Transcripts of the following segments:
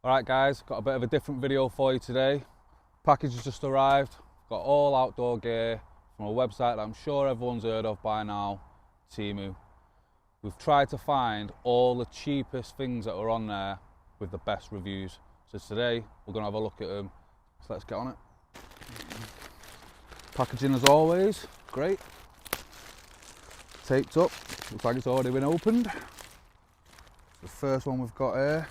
Alright guys, got a bit of a different video for you today. Package has just arrived. Got all outdoor gear from a website that I'm sure everyone's heard of by now, Temu. We've tried to find all the cheapest things that are on there with the best reviews. So today we're going to have a look at them. So let's get on it. Packaging as always, great. Taped up, looks like it's already been opened. The first one we've got here.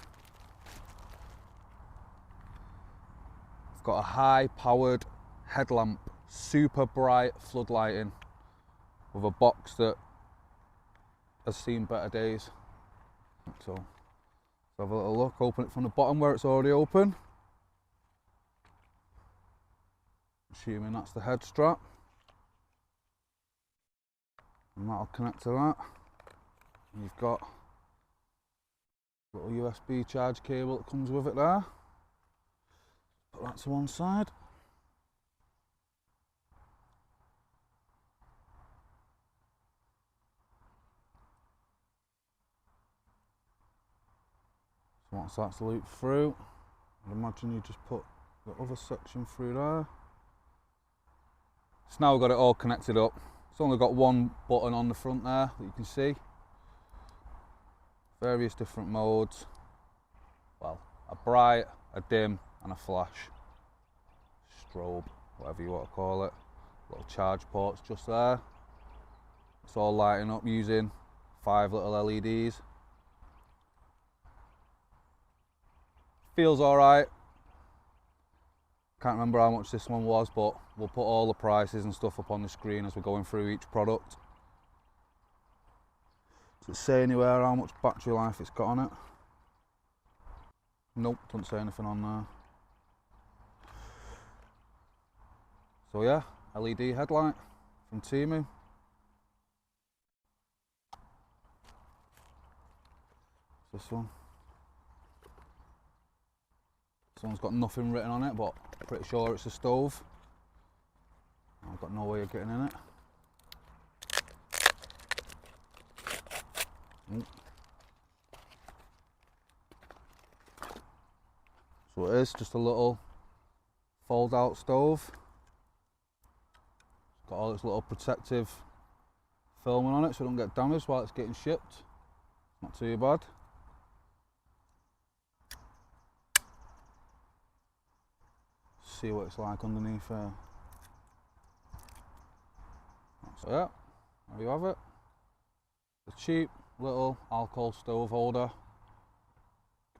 We've got a high-powered headlamp, super bright floodlighting with a box that has seen better days. So let's have a little look, open it from the bottom where it's already open. Assuming that's the head strap. And that'll connect to that. And you've got a little USB charge cable that comes with it there. Put that to one side. So once that's looped through, I'd imagine you just put the other section through there. So now we've got it all connected up. It's only got one button on the front there that you can see. Various different modes. Well, a bright, a dim and a flash. Strobe, whatever you want to call it. Little charge ports just there. It's all lighting up using 5 little LEDs. Feels alright. Can't remember how much this one was, but we'll put all the prices and stuff up on the screen as we're going through each product. Does it say anywhere how much battery life it's got on it? Nope, doesn't say anything on there. So yeah, LED headlight from Temu. This one. This one's got nothing written on it, but I'm pretty sure it's a stove. I've got no way of getting in it. So it is just a little fold out stove. It's got all its little protective filming on it so it don't get damaged while it's getting shipped. Not too bad. See what it's like underneath here. So yeah, there you have it. The cheap little alcohol stove holder.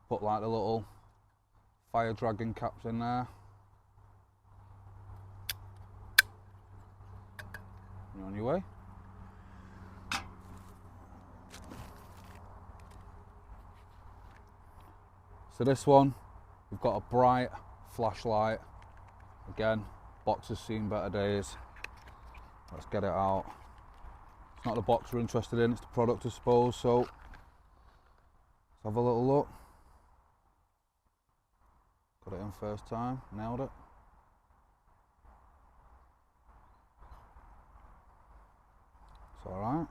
Put like the little fire dragon caps in there. You're on your way. So this one, we've got a bright flashlight. Again, box has seen better days. Let's get it out. It's not the box we're interested in, it's the product I suppose, so let's have a little look. Got it in first time, nailed it. It's alright.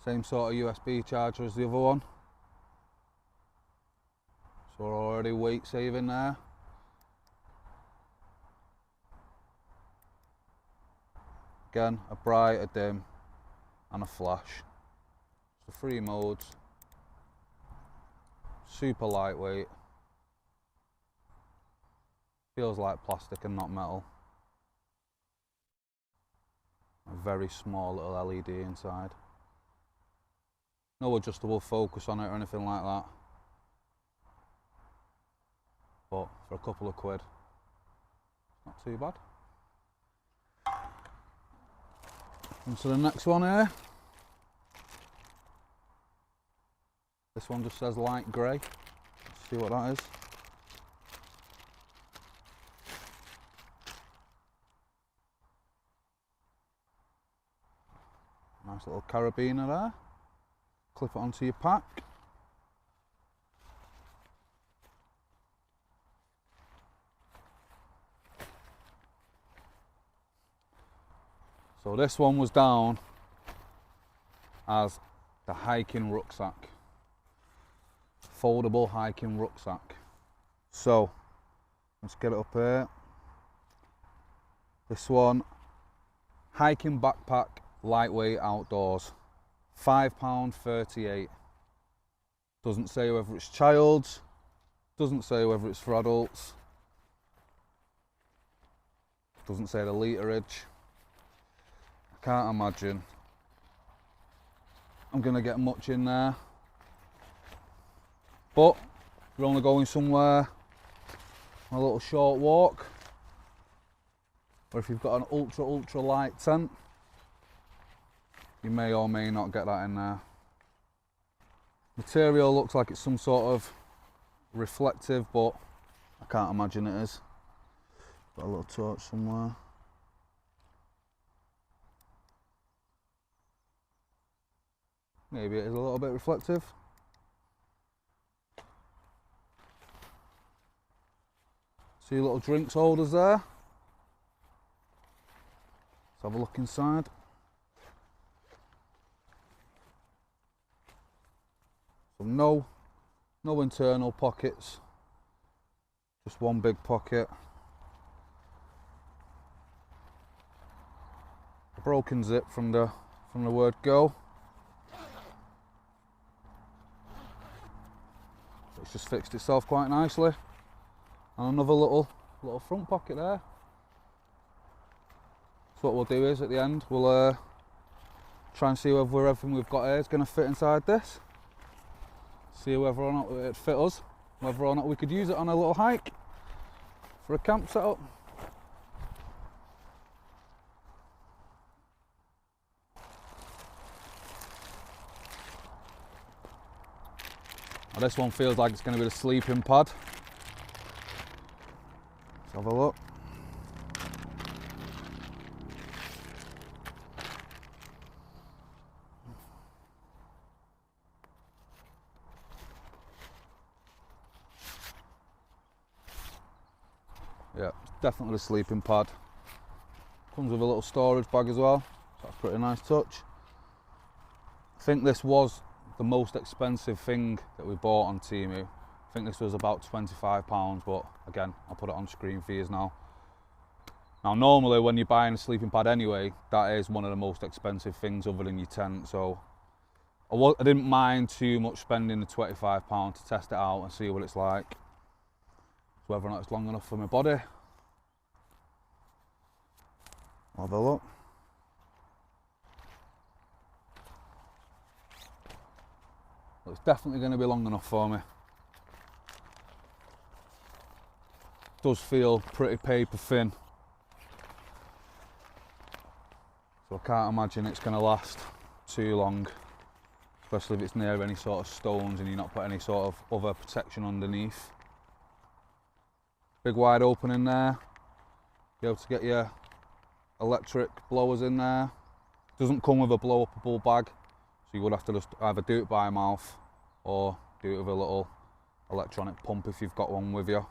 Same sort of USB charger as the other one. So we're already weight saving there. Again, a bright, a dim and a flash. So 3 modes. Super lightweight. Feels like plastic and not metal. A very small little LED inside. No adjustable focus on it or anything like that. But for a couple of quid, not too bad. And so the next one here. This one just says light grey. Let's see what that is. Nice little carabiner there. Clip it onto your pack. So this one was down as the hiking rucksack. foldable hiking rucksack. So let's get it up here. This one, hiking backpack, lightweight outdoors, £5.38. Doesn't say whether it's child's, doesn't say whether it's for adults, doesn't say the literage. I can't imagine I'm gonna get much in there, but if you're only going somewhere on a little short walk, or if you've got an ultra light tent, you may or may not get that in there. Material looks like it's some sort of reflective, but I can't imagine it is. Got a little torch somewhere. Maybe it is a little bit reflective. See little drinks holders there. Let's have a look inside. So no internal pockets, just one big pocket. A broken zip from the word go. So it's just fixed itself quite nicely. And another little front pocket there. So what we'll do is at the end we'll try and see whether everything we've got here is going to fit inside this. See whether or not it fit us, whether or not we could use it on a little hike for a camp setup. Now this one feels like it's going to be the sleeping pad. Let's have a look. Yeah, it's definitely a sleeping pad. Comes with a little storage bag as well, so that's a pretty nice touch. I think this was the most expensive thing that we bought on Temu. I think this was about £25, but again, I'll put it on screen for you now. Now normally when you're buying a sleeping pad anyway, that is one of the most expensive things other than your tent, so I didn't mind too much spending the £25 to test it out and see what it's like. Whether or not it's long enough for my body. I'll have a look. Well, it's definitely going to be long enough for me. It does feel pretty paper thin. So I can't imagine it's going to last too long. Especially if it's near any sort of stones and you're not putting any sort of other protection underneath. Big wide opening there, be able to get your electric blowers in there. Doesn't come with a blow-upable bag, so you would have to just either do it by mouth or do it with a little electronic pump if you've got one with you.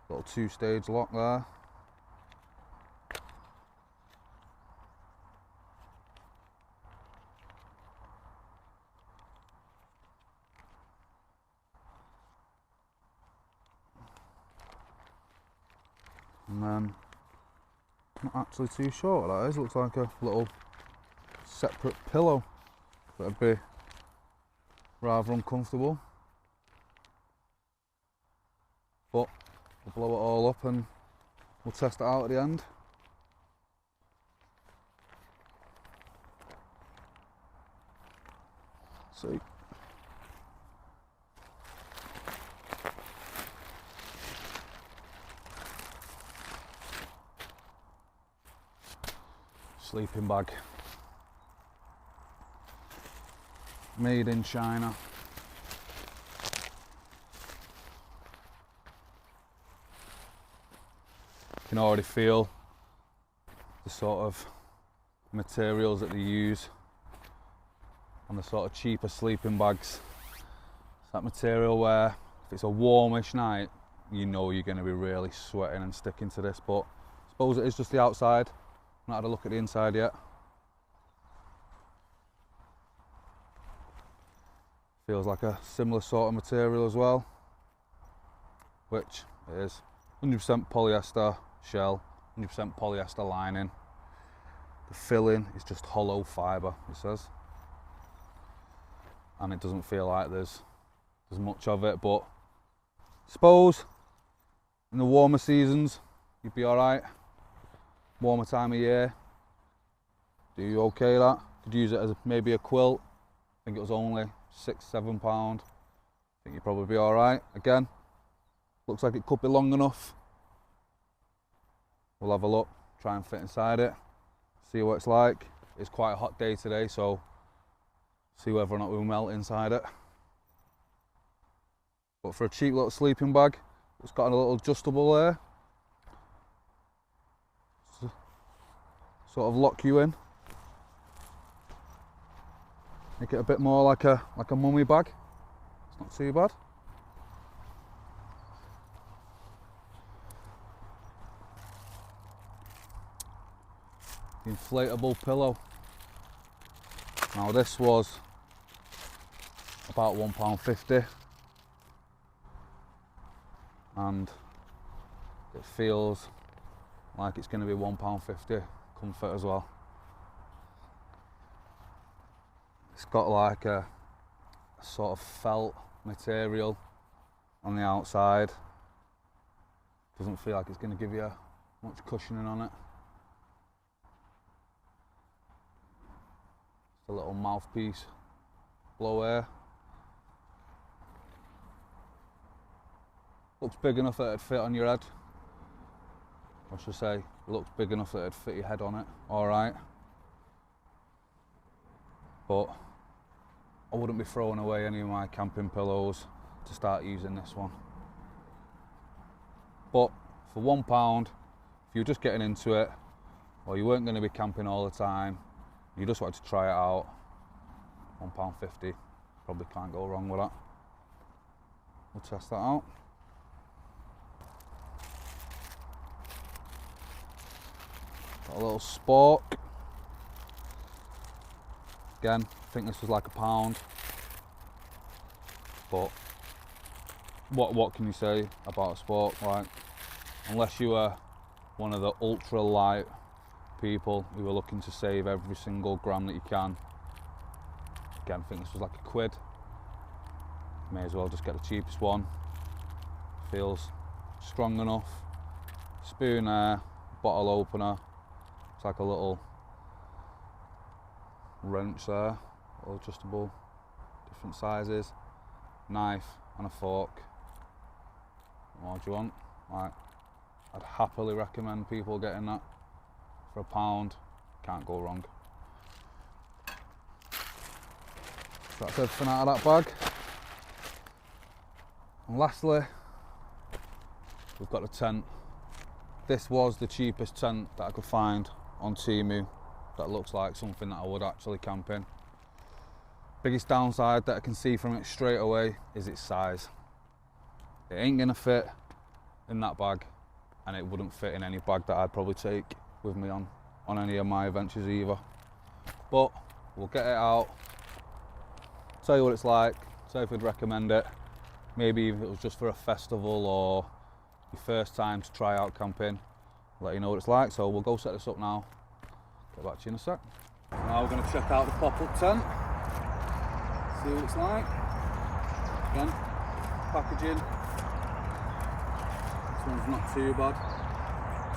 Little two-stage lock there. And then, not actually too short that is, looks like a little separate pillow that'd be rather uncomfortable. But we'll blow it all up and we'll test it out at the end. See. Sleeping bag, made in China. You can already feel the sort of materials that they use on the sort of cheaper sleeping bags. It's that material where if it's a warmish night, you know you're going to be really sweating and sticking to this, but I suppose it is just the outside. Not had a look at the inside yet. Feels like a similar sort of material as well, which it is. 100% polyester shell, 100% polyester lining. The filling is just hollow fibre, it says. And it doesn't feel like there's much of it, but I suppose in the warmer seasons you'd be alright. Warmer time of year, do you okay that? Could use it as maybe a quilt. I think it was only £6–7. I think you'd probably be alright. Again, looks like it could be long enough. We'll have a look, try and fit inside it, see what it's like. It's quite a hot day today, so see whether or not we'll melt inside it. But for a cheap little sleeping bag, it's got a little adjustable there. Sort of lock you in. Make it a bit more like a mummy bag. It's not too bad. The inflatable pillow. Now this was about £1.50, and it feels like it's going to be £1.50 comfort as well. It's got like a sort of felt material on the outside. Doesn't feel like it's going to give you much cushioning on it. Just a little mouthpiece, blow air. Looks big enough that it'd fit on your head. I should say, it looks big enough that it'd fit your head on it, alright. But I wouldn't be throwing away any of my camping pillows to start using this one. But for £1, if you're just getting into it, or you weren't going to be camping all the time, you just wanted to try it out, £1.50, probably can't go wrong with that. We'll test that out. Got a little spork. Again, I think this was like £1, but what can you say about a spork? Like, unless you were one of the ultra light people who are looking to save every single gram that you can. Again, I think this was like £1. May as well just get the cheapest one. Feels strong enough. Spoon there, bottle opener. It's like a little wrench there, little adjustable, different sizes. Knife and a fork. What do you want? Like, I'd happily recommend people getting that. For £1, can't go wrong. So that's everything out of that bag. And lastly, we've got the tent. This was the cheapest tent that I could find on Temu that looks like something that I would actually camp in. Biggest downside that I can see from it straight away is its size. It ain't gonna fit in that bag, and it wouldn't fit in any bag that I'd probably take with me on any of my adventures either. But we'll get it out, tell you what it's like, tell you if we'd recommend it. Maybe if it was just for a festival or your first time to try out camping, let you know what it's like. So we'll go set this up now, get back to you in a sec. Now we're going to check out the pop-up tent, see what it's like. Again, packaging, this one's not too bad.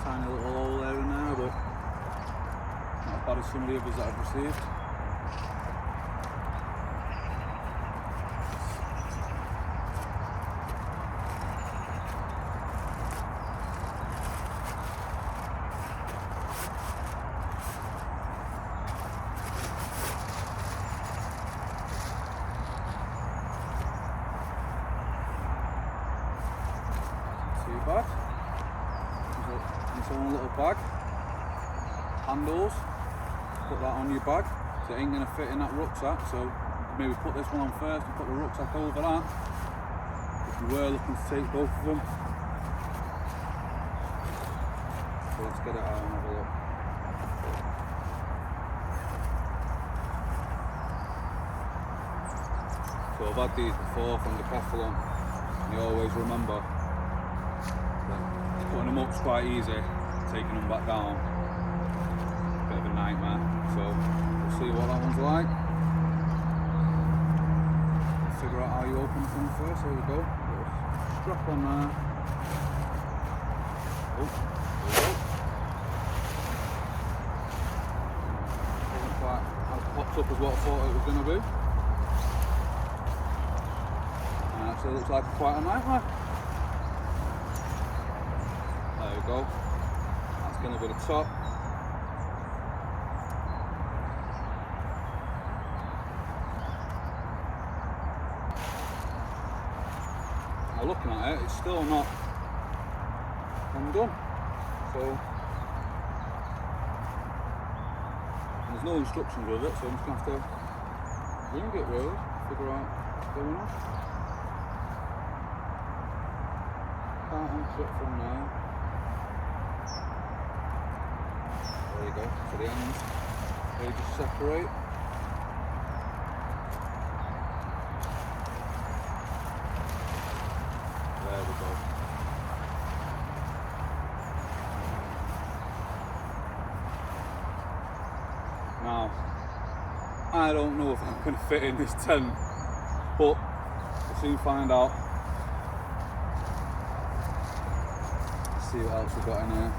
Tiny little hole there and there, but not as bad as some of the others that I've received. Too bad. Its own little bag. Handles. Put that on your bag. So it ain't going to fit in that rucksack. So maybe put this one on first and put the rucksack over that. If you were looking to take both of them. So let's get it out and have a look. So I've had these before from Decathlon, and you always remember that putting them up's quite easy, taking them back down, bit of a nightmare. So we'll see what that one's like. Figure out how you open the thing first. There we go. Little strap on there. Oh, there we go. Wasn't quite as popped up as what I thought it was going to be. And actually looks like quite a nightmare. There we go. That's going to be the top. Now looking at it, it's still not undone. So there's no instructions with it, so I'm just going to have to ring it really, figure out what's going on. Can't unclip from there. There you go, to the ends. They just separate. There we go. Now, I don't know if I'm going to fit in this tent, but we'll soon find out. Let's see what else we've got in here.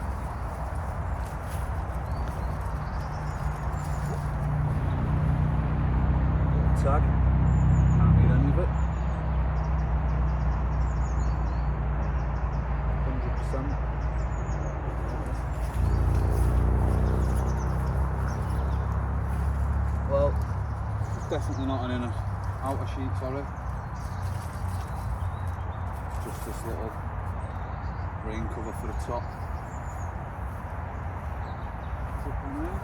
Tag, can't read any of it. 100%. Well, it's definitely not an inner outer sheet, sorry. It's just this little rain cover for the top. Clip on there.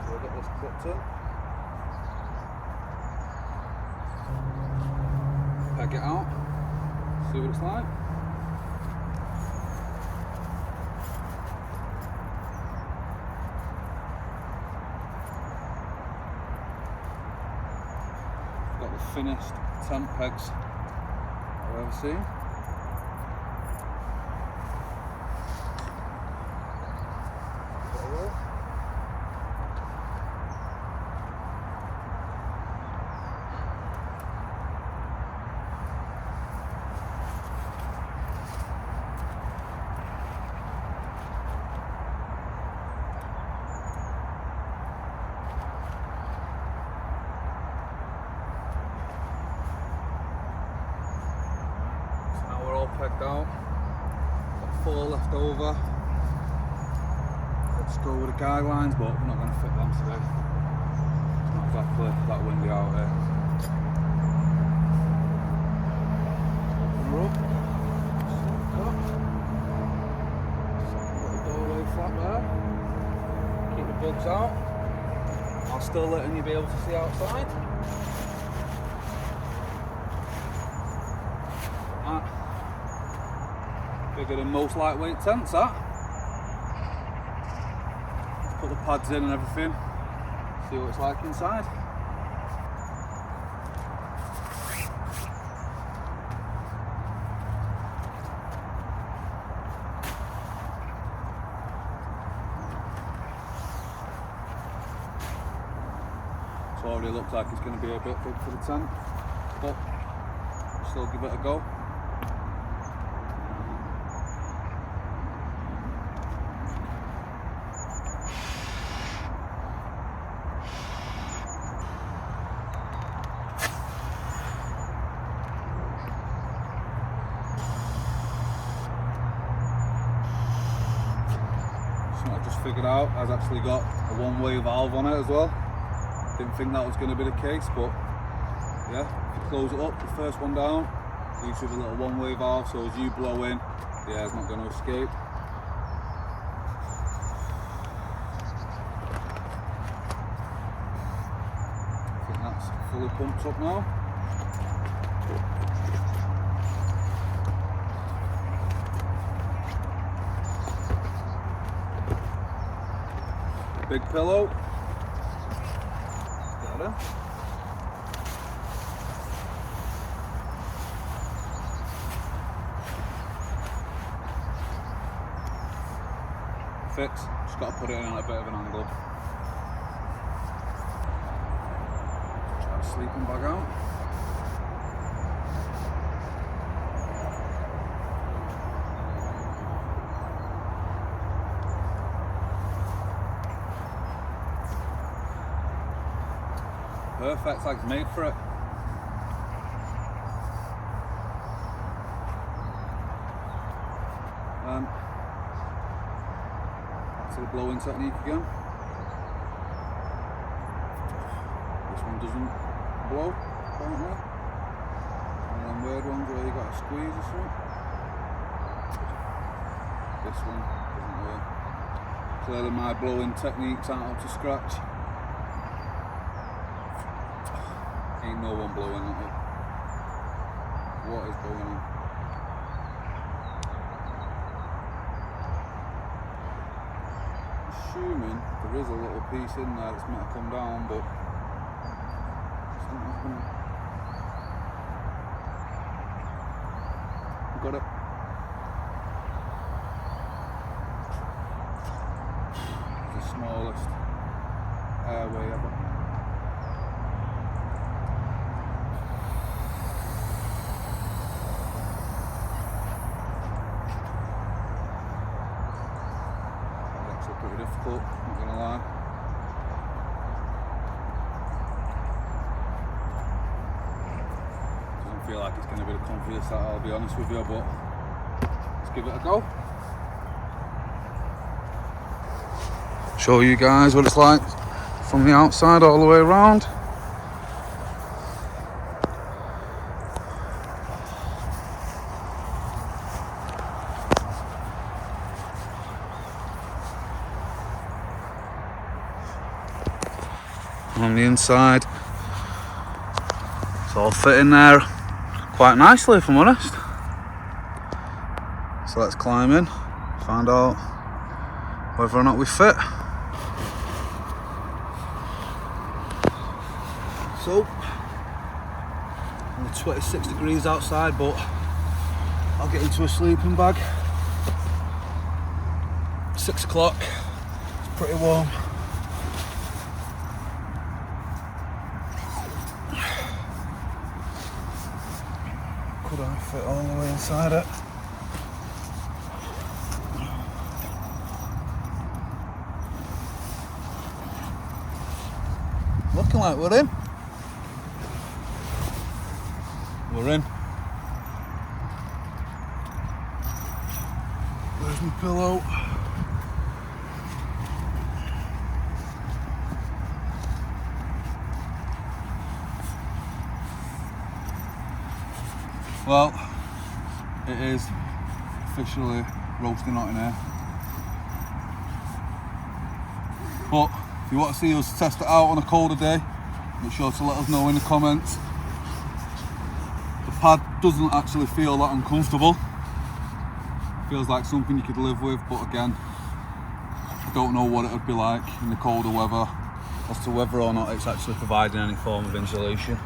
So I'll get this clipped in. Peg it out, see what it's like. Got the thinnest tent pegs I've ever seen. Pegged out, got 4 left over. Let's go with the guidelines, but we're not going to fit them today. It's not exactly that windy out here. Open her up. Little doorway flap there. Keep the bugs out. I'm still letting you be able to see outside. Bigger than most lightweight tents, that. Put the pads in and everything, see what it's like inside. It already looks like it's going to be a bit big for the tent, but we'll still give it a go. I've just figured out has actually got a one-way valve on it as well. Didn't think that was going to be the case, but yeah, if you close it up, the first one down, leaves with a little one-way valve, so as you blow in, the air's not going to escape. I think that's fully pumped up now. Big pillow. Got it. fix. Just got to put it in at a bit of an angle. Try the sleeping bag out. Perfect, like it's made for it. Back to the blowing technique again. This one doesn't blow, apparently. One of them weird ones where you got to squeeze or something. This one doesn't work. Clearly my blowing techniques aren't up to scratch. Ain't no one blowing at it. What is going on? Assuming there is a little piece in there that's meant to come down, but it's not happening. Got it. It's the smallest airway ever. Pretty difficult, not gonna lie. Doesn't feel like it's gonna be the comfiest that, I'll be honest with you, but let's give it a go. Show you guys what it's like from the outside all the way around. On the inside, it's all fitting there quite nicely, if I'm honest. So let's climb in, find out whether or not we fit. So, only 26 degrees outside, but I'll get into a sleeping bag. 6 o'clock, it's pretty warm. Could I fit all the way inside it? Looking like we're in. We're in. Where's my pillow? Well, it is officially roasting hot in here. But if you want to see us test it out on a colder day, make sure to let us know in the comments. The pad doesn't actually feel that uncomfortable. Feels like something you could live with, but again, I don't know what it would be like in the colder weather as to whether or not it's actually providing any form of insulation.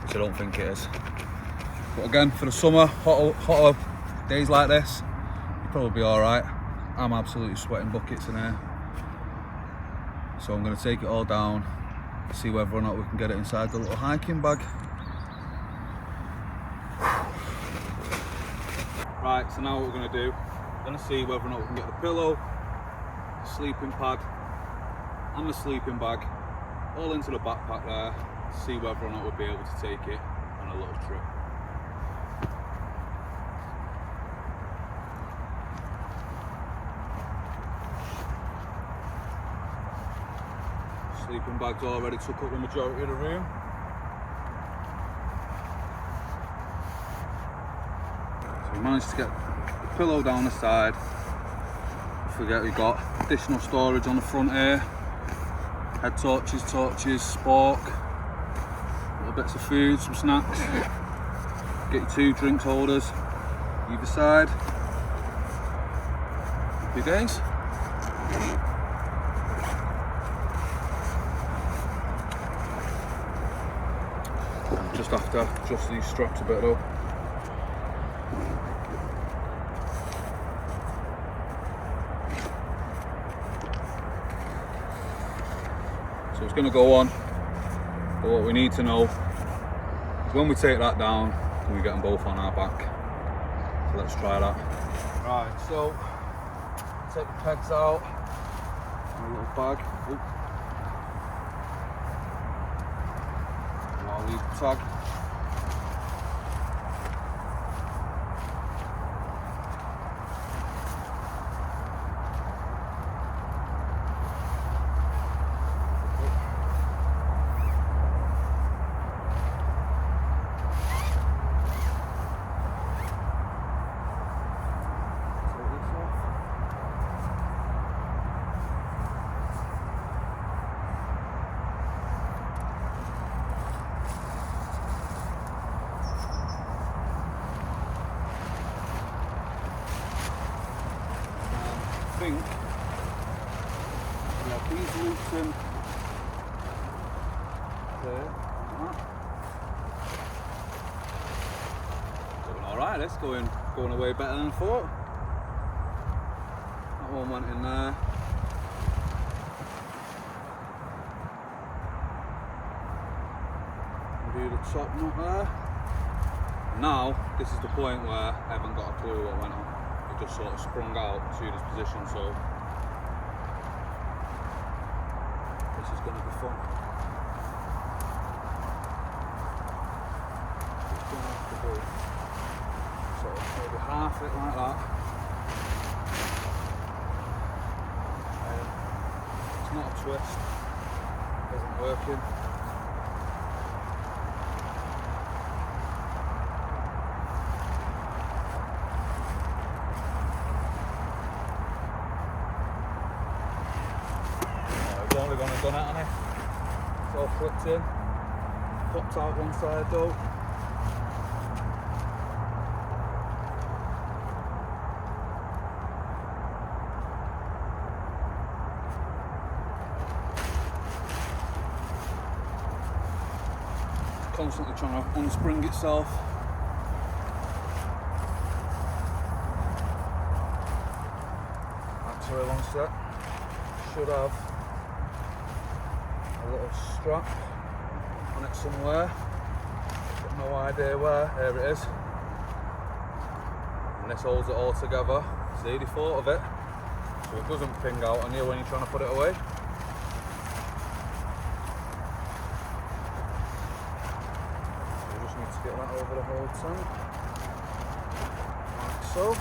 I don't think it is. But again, for the summer, hotter days like this, you'll probably be alright. I'm absolutely sweating buckets in here. So I'm going to take it all down, see whether or not we can get it inside the little hiking bag. Right, so now what we're going to do, we're going to see whether or not we can get the pillow, the sleeping pad and the sleeping bag all into the backpack there. See whether or not we'll be able to take it on a little trip. Sleeping bag's already took up the majority of the room. So we managed to get the pillow down the side. Don't forget we've got additional storage on the front here. Head torches, spork. Bits of food, some snacks. Get your 2 drinks holders either side. Happy days. Just have to adjust these straps a bit though. going to go on, but what we need to know is when we take that down, can we get them both on our back? So let's try that. Right, so take the pegs out, a little bag. Oop. And I'll leave the tag. I think we have these loops in there, like that. Going alright, it's going away better than I thought. That one went in there. Do the top nut there. Now, this is the point where I haven't got a clue what went on. Just sort of sprung out to this position, so this is going to be fun. Just going to have to do sort of maybe half it like that. It's not a twist, it isn't working. Only gone and done it, hasn't it? It's all flipped in, popped out one side though. It's constantly trying to unspring itself. Actually, one sec, should have a little strap on it somewhere, got no idea where. There it is, and this holds it all together. See, they thought of it so it doesn't ping out on you when you're trying to put it away. So you just need to get that over the whole tank, like so. Look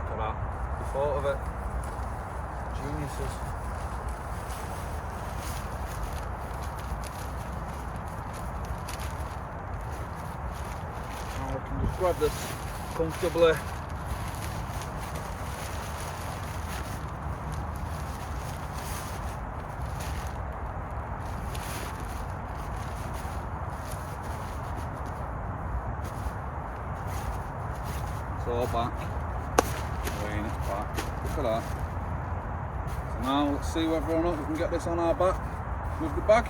at that, they thought of it, geniuses. Just grab this comfortably. It's all back. Weighing its back. Look at that. So now let's see whether or not we can get this on our back with the bag.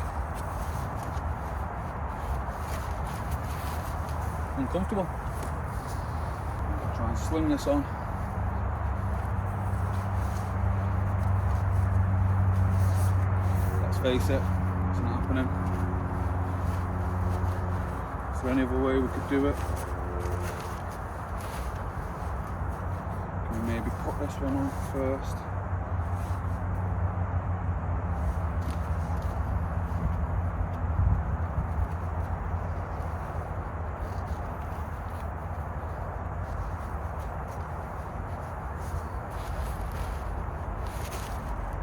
Uncomfortable. Try and sling this on. Let's face it, it's not happening. Is there any other way we could do it? Can we maybe put this one on first?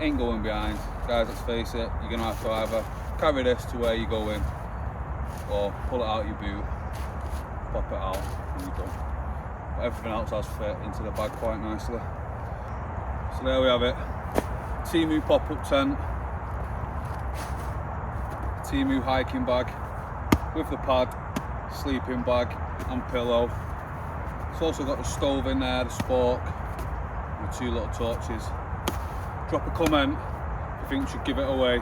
Ain't going behind, guys, let's face it. You're gonna have to either carry this to where you're going or pull it out your boot, pop it out and you're done. But everything else has fit into the bag quite nicely. So there we have it, Temu pop-up tent, Temu hiking bag with the pad, sleeping bag and pillow. It's also got the stove in there, the spork and the 2 little torches. Drop a comment if you think we should give it away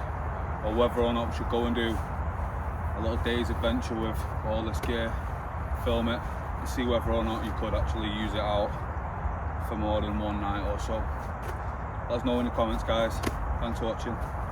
or whether or not we should go and do a little day's adventure with all this gear, film it and see whether or not you could actually use it out for more than one night or so. Let us know in the comments, guys. Thanks for watching.